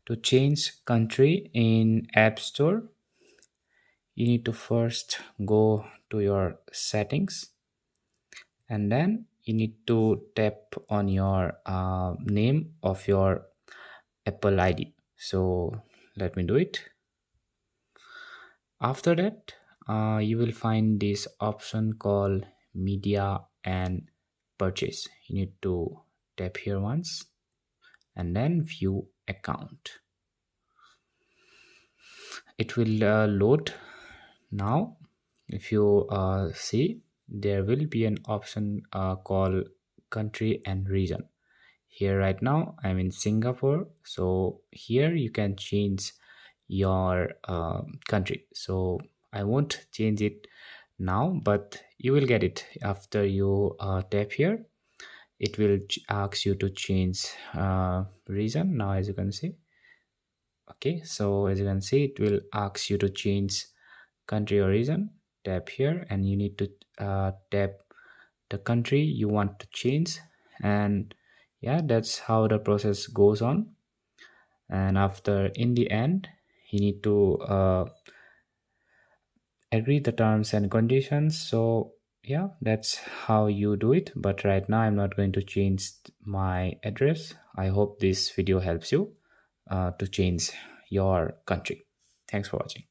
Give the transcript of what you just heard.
To change country in App Store, you need to first go to your settings, and then you need to tap on your name of your Apple ID. So let me do it. After that, you will find this option called media and purchase. You need to tap here once and then view account. It will load now. If you see, there will be an option called country and region. Here right now I'm in Singapore, so here you can change your country. So I won't change it now, but you will get it after you tap here. It will ask you to change region. Now as you can see, okay, so as you can see, it will ask you to change country or region. Tap here and you need to tap the country you want to change, and yeah, that's how the process goes on. And after, in the end, you need to agree the terms and conditions. So yeah, that's how you do it. But right now I'm not going to change my address. I hope this video helps you to change your country. Thanks for watching.